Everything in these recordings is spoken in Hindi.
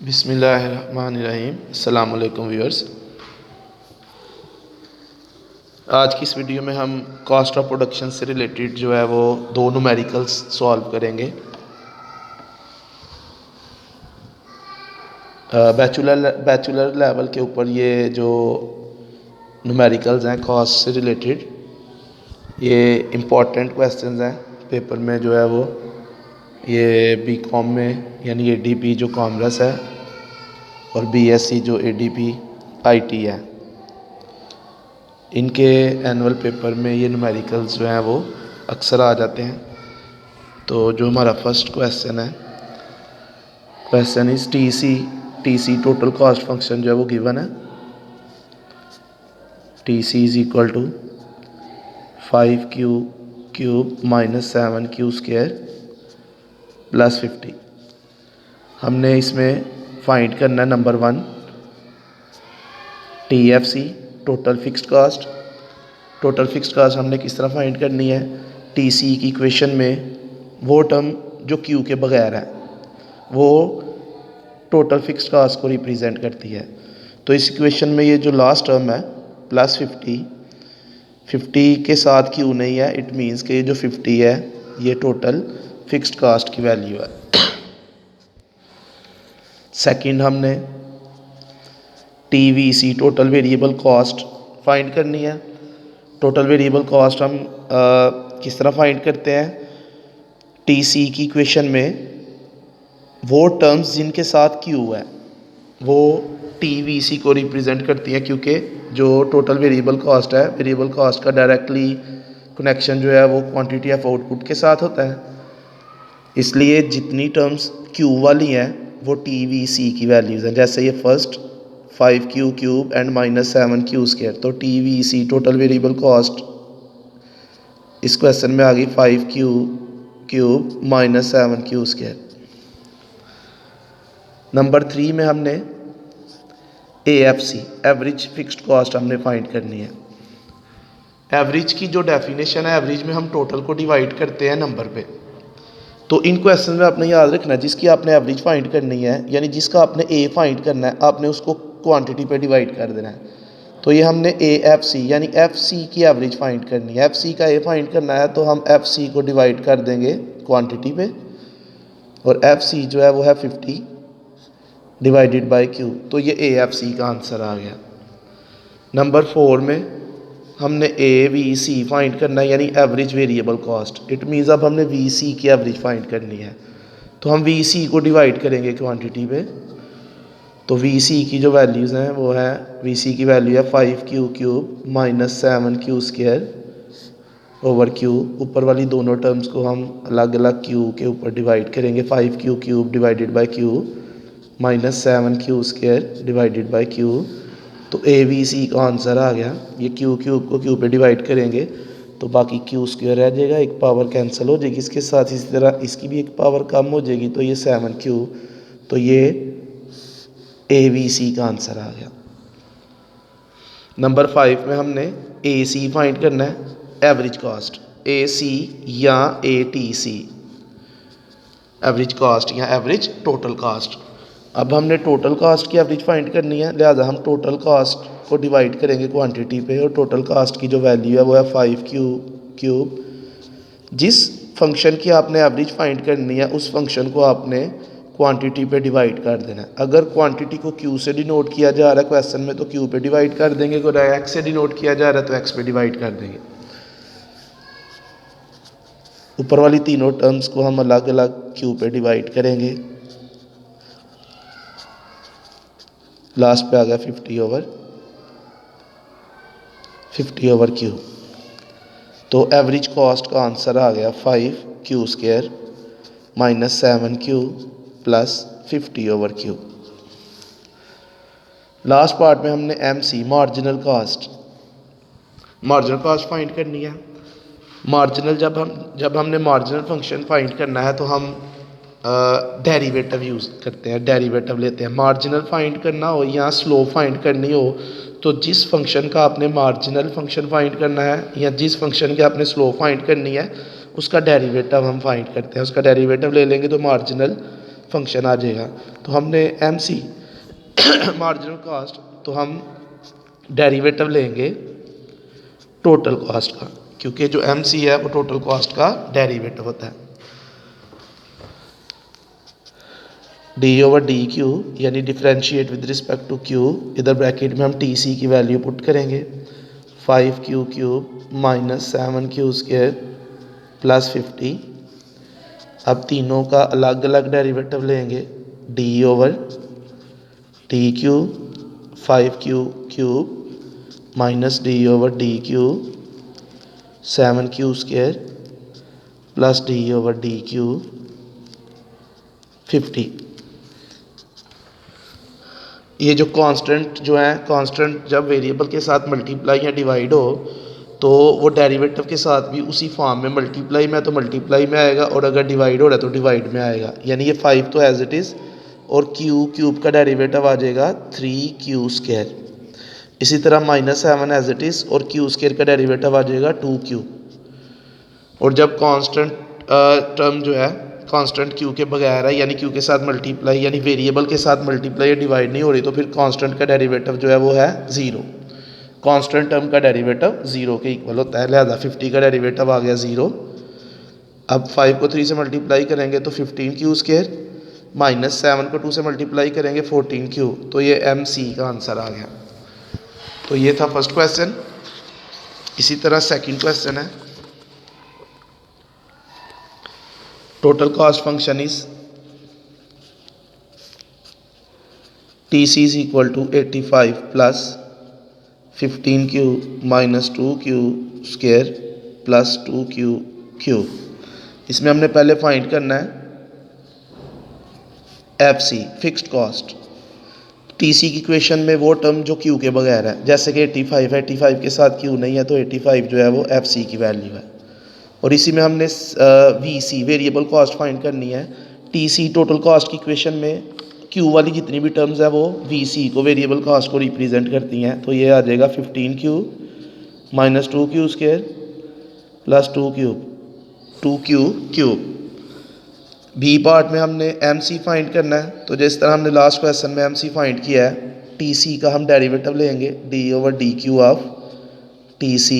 बिस्मिल्लाहिर्रहमानिर्रहीम। अस्सलाम वालेकुम व्यूअर्स। आज की इस वीडियो में हम कॉस्ट ऑफ प्रोडक्शन से रिलेटेड जो है वो दो न्यूमेरिकल्स सॉल्व करेंगे। बैचलर लेवल के ऊपर ये जो न्यूमेरिकल्स हैं कॉस्ट से रिलेटेड, ये इम्पॉर्टेंट क्वेश्चंस हैं पेपर में जो है वो। ये बीकॉम में यानी एडीपी जो कॉमर्स है और बीएससी जो एडीपी आईटी है, इनके एनुअल पेपर में ये न्यूमेरिकल्स जो हैं वो अक्सर आ जाते हैं। तो जो हमारा फर्स्ट क्वेश्चन है, question is TC total cost function जो है वो गिवन है। TC is equal to 5q cube minus 7q square plus 50। हमने इसमें फाइंड करना है number 1 TFC total fixed cost. Total fixed cost हमने किस तरह फाइंड करनी है? टीसी की इक्वेशन में वो टर्म जो क्यू के बगैर है वो टोटल फिक्स्ड कास्ट को रिप्रेजेंट करती है। तो इस इक्वेशन में ये जो लास्ट टर्म है प्लस 50 के साथ क्यू नहीं है, इट मीन्स कि ये जो 50 है ये टोटल फिक्स्ड कास्ट की वैल्यू है। सेकंड, हमने TVC total variable cost find करनी है। टोटल वेरिएबल कॉस्ट हम किस तरह फाइंड करते हैं? टीसी की इक्वेशन में वो टर्म्स जिनके साथ क्यू है वो TVC को रिप्रेजेंट करती हैं, क्योंकि जो टोटल वेरिएबल कॉस्ट है, वेरिएबल कॉस्ट का डायरेक्टली कनेक्शन जो है वो क्वांटिटी ऑफ आउटपुट के साथ होता है। इसलिए जितनी टर्म्स क्यू वाली हैं वो TVC की वैल्यूज़ हैं। जैसे ये first 5q cube and minus 7q square, तो TVC टोटल वेरिएबल कॉस्ट इस क्वेश्चन में आ गई 5q cube minus 7q square. Number 3 में हमने AFC एवरेज फिक्स्ड कॉस्ट हमने फाइंड करनी है। एवरेज की जो डेफिनेशन है, एवरेज में हम टोटल को डिवाइड करते हैं नंबर पे। तो इन क्वेश्चन में आपने याद रखना है, जिसकी आपने एवरेज फाइंड करनी है यानी जिसका आपने ए फाइंड करना है, आपने उसको क्वांटिटी पे डिवाइड कर देना है। तो ये हमने AFC यानी FC की एवरेज फाइंड करनी है। FC का ए फाइंड करना है तो हम FC को डिवाइड कर देंगे क्वांटिटी पे, और FC जो है वो है 50 डिवाइडेड बाय Q। तो ये AFC का आंसर आ गया। नंबर 4 में हमने AVC फाइंड करना है यानी average variable cost. It means अब हमने VC की एवरेज फाइंड करनी है, तो हम VC को डिवाइड करेंगे क्वांटिटी पे। तो VC की जो वैल्यूज़ हैं वो है, VC की वैल्यू है 5q cube minus 7q square over Q। ऊपर वाली दोनों टर्म्स को हम अलग अलग Q के ऊपर डिवाइड करेंगे। 5q cube divided by Q minus 7q square divided by Q। तो AVC का आंसर आ गया। ये Q क्यूब को Q पे डिवाइड करेंगे तो बाकी Q स्क्वायर रह जाएगा, एक पावर कैंसिल हो जाएगी इसके साथ। इसी तरह इसकी भी एक पावर कम हो जाएगी, तो ये 7q। तो ये AVC का आंसर आ गया। नंबर 5 में हमने AC फाइंड करना है, एवरेज कॉस्ट। AC या ATC, एवरेज कॉस्ट या एवरेज टोटल कास्ट। अब हमने टोटल कास्ट की एवरेज फाइंड करनी है, लिहाजा हम टोटल कास्ट को डिवाइड करेंगे क्वांटिटी पे, और टोटल कास्ट की जो वैल्यू है वो है 5q क्यूब। जिस फंक्शन की आपने एवरेज फाइंड करनी है उस फंक्शन को आपने क्वांटिटी पे डिवाइड कर देना है। अगर क्वांटिटी को Q से डिनोट किया जा रहा है क्वेश्चन में तो Q पे डिवाइड कर देंगे, अगर X से डिनोट किया जा रहा है तो X पे डिवाइड कर देंगे। ऊपर वाली तीनों टर्म्स को हम अलग अलग Q पे डिवाइड करेंगे। लास्ट पे आ गया 50 ओवर Q। तो एवरेज कॉस्ट का आंसर आ गया 5q square minus 7q plus 50 over Q। Last part में हमने MC मार्जिनल कास्ट फाइंड करनी है। मार्जिनल जब हमने मार्जिनल फंक्शन फाइंड करना है तो हम डेरिवेटिव यूज़ करते हैं, डेरिवेटिव लेते हैं। मार्जिनल फाइंड करना हो या स्लोप फाइंड करनी हो तो जिस फंक्शन का आपने मार्जिनल फंक्शन फाइंड करना है या जिस फंक्शन की आपने स्लोप फाइंड करनी है उसका डेरिवेटिव हम फाइंड करते हैं। उसका डेरिवेटिव ले लेंगे तो मार्जिनल फंक्शन आ जाएगा। तो हमने एम सी मार्जिनल कॉस्ट, तो हम डेरिवेटिव लेंगे टोटल कॉस्ट का, क्योंकि जो एम सी है वो टोटल कॉस्ट का डेरिवेटिव होता है। डी ओवर डी क्यू यानी differentiate with respect to q, इधर ब्रैकेट में हम टी सी की वैल्यू पुट करेंगे 5q cube minus 7q square plus 50। अब तीनों का अलग अलग डेरिवेटिव लेंगे, D over D cube 5q cube minus D over D cube 7q square plus D over D cube 50। ये जो कांस्टेंट जो है, कांस्टेंट जब वेरिएबल के साथ मल्टीप्लाई या डिवाइड हो तो वो डेरिवेटिव के साथ भी उसी फॉर्म में मल्टीप्लाई में तो मल्टीप्लाई में आएगा, और अगर डिवाइड हो रहा है तो डिवाइड में आएगा। यानी ये 5 तो एज इट इज़, और क्यूब का डेरिवेटिव आ जाएगा 3q स्क्वायर। इसी तरह -7 एज इट इज़, और q स्क्वायर का डेरिवेटिव आ जाएगा 2q। और जब कांस्टेंट टर्म जो है कांस्टेंट q के बगैर है, यानी q के साथ मल्टीप्लाई यानी वेरिएबल के साथ मल्टीप्लाई या डिवाइड नहीं हो रही, तो फिर कांस्टेंट का डेरिवेटिव जो है वो है 0। कांस्टेंट टर्म का डेरिवेटिव 0 के इक्वल होता है, लिहाजा 50 का डेरिवेटिव आ गया 0। अब 5 को 3 से मल्टीप्लाई करेंगे तो 15q स्क्वायर, -7 को 2 से मल्टीप्लाई करेंगे 14q, तो ये MC का आंसर आ गया। तो ये था फर्स्ट क्वेश्चन। इसी तरह सेकंड क्वेश्चन है, total cost function is TC is equal to 85 plus 15q minus 2q square plus 2q cube. इसमें हमने पहले फाइंड करना है FC फिक्स्ड कॉस्ट। TC की इक्वेशन में वो टर्म जो Q के बगैर है, जैसे कि 85 है, 85 के साथ Q नहीं है, तो 85 जो है वो FC की वैल्यू है। और इसी में हमने VC वेरिएबल कॉस्ट फाइंड करनी है। TC टोटल कॉस्ट की इक्वेशन में Q वाली जितनी भी टर्म्स है वो VC को वेरिएबल कॉस्ट को रिप्रेजेंट करती हैं, तो ये आ जाएगा 15q minus 2q square plus 2q cube. B part में हमने MC फाइंड करना है, तो जिस तरह हमने लास्ट क्वेश्चन में MC फाइंड किया है, TC का हम डेरिवेटिव लेंगे d over d q of TC।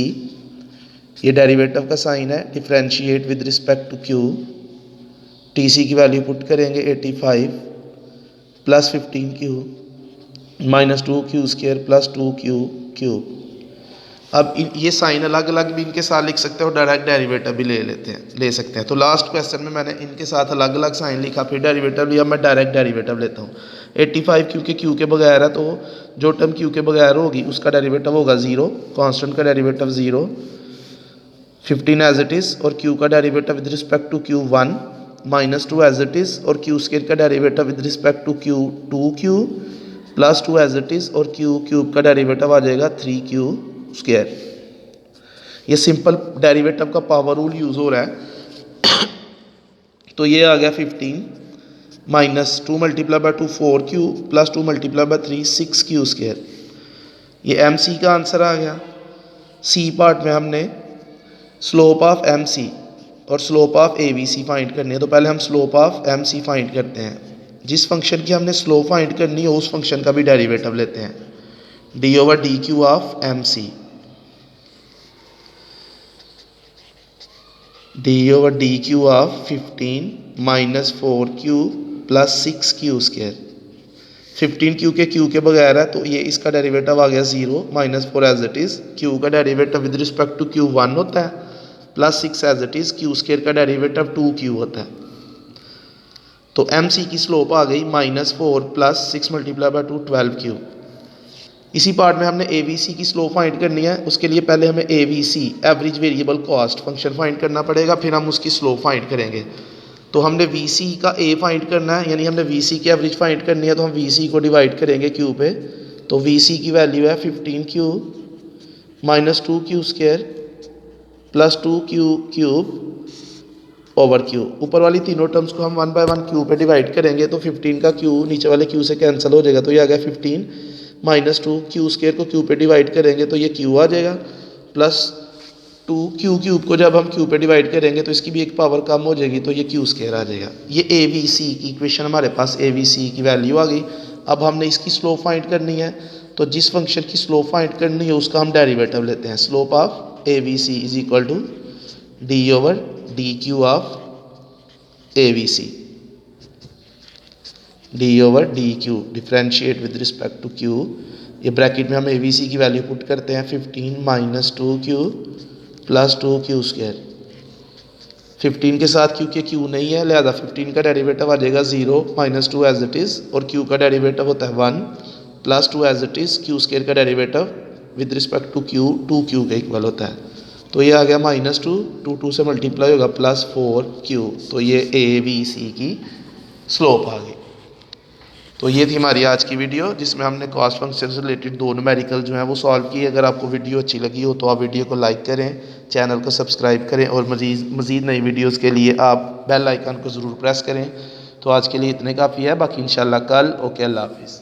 ये डेरिवेटिव का साइन है, differentiate with respect to Q। TC की वैल्यू पुट करेंगे 85 plus 15q minus 2q square plus 2q cube. अब ये साइन अलग अलग भी इनके साथ लिख सकते हैं और डायरेक्ट डेरिवेटिव भी ले सकते हैं। तो लास्ट क्वेश्चन में मैंने इनके साथ अलग अलग साइन लिखा, फिर डेरिवेटिव लिया, मैं डायरेक्ट डेरिवेटिव लेता हूँ। 85 क्योंकि q के बगैर है, तो जो टर्म q के बगैर होगी उसका डेरिवेटिव होगा 0, कांस्टेंट का डेरिवेटिव 0। 15 एज इट इज़, और q का derivative with respect to q 1, minus 2 as it is, और q स्क्वायर का derivative with respect to q 2q plus 2 as it is, और q क्यूब का डेरिवेटिव आ जाएगा 3q स्क्वायर। ये सिंपल डेरिवेटिव का पावर रूल यूज़ हो रहा है। तो ये आ गया 15 minus 2 multiply by 2 4q plus 2 multiply bye 3 6q square. ये MC का आंसर आ गया। C पार्ट में हमने स्लोप ऑफ MC और स्लोप ऑफ ABC फाइंड करनी है, तो पहले हम स्लोप ऑफ MC फाइंड करते हैं। जिस फंक्शन की हमने स्लोप फाइंड करनी है उस फंक्शन का भी डेरिवेटिव लेते हैं, d over d q of MC। d over d q of 15 minus 4q plus 6q square. 15q के q के बगैर है, तो ये इसका डेरिवेटिव आ गया 0, minus 4 as it is, q का derivative with respect to q 1 होता है, plus 6 as it is, q square का डेरिवेटिव 2q होता है। तो MC की स्लोप आ गई -4 प्लस 6 मल्टीप्लाई बाय 2 12q। इसी पार्ट में हमने ABC की स्लोप फाइंड करनी है, उसके लिए पहले हमें ABC average variable cost function find करना पड़ेगा, फिर हम उसकी स्लोप फाइंड करेंगे। तो हमने VC का A फाइंड करना है, यानी हमने VC की एवरेज फाइंड करनी है, तो हम VC को डिवाइड करेंगे Q पे। तो VC की वैल्यू है 15q minus 2q square plus 2q cube over Q। ऊपर वाली तीनों टर्म्स को हम 1 बाय 1 Q पे डिवाइड करेंगे, तो 15 का Q नीचे वाले Q से कैंसिल हो जाएगा, तो ये आ गया 15 माइनस 2q स्क्वायर को Q पे डिवाइड करेंगे तो ये Q आ जाएगा, प्लस टू क्यू क्यूब को जब हम क्यू पे डिवाइड करेंगे तो इसकी भी एक पावर कम हो जाएगी, तो ये क्यू स्क्वायर आ जाएगा। ये ए वी सी की इक्वेशन हमारे पास ए वी सी की वैल्यू आ गई। अब हमने इसकी स्लोप फाइंड करनी है, तो जिस फंक्शन की स्लोप फाइंड करनी है उसका हम डेरिवेटिव लेते हैं। Slope of A V C is equal to d over d q of A V C, d over d q, differentiate with respect to q. ये ब्रैकेट में हम ए वी सी की वैल्यू पुट करते हैं 15 minus 2q plus 2q square. 15 के साथ क्योंकि q नहीं है लिहाजा 15 का डेरिवेटिव आ जाएगा 0 माइनस 2 एज इट इज़, और q का डेरिवेटिव होता है 1 plus 2 as it is. q square का derivative with respect to q 2q के इक्वल होता है, तो ये आ गया माइनस 2, 2 से मल्टीप्लाई होगा प्लस 4q। तो ये ए वी सी की स्लोप आ गई। तो ये थी हमारी आज की वीडियो जिसमें हमने कॉस्ट फंक्शन से रिलेटेड 2 न्यूमेरिकल जो है वो सॉल्व किए। अगर आपको वीडियो अच्छी लगी हो तो आप वीडियो को लाइक करें, चैनल को सब्सक्राइब करें, और मज़ीद नई वीडियोस के लिए आप बेल आइकन को ज़रूर प्रेस करें। तो आज के लिए इतने काफ़ी है, बाकी इंशाल्लाह कल। ओके, अल्लाह हाफिज़।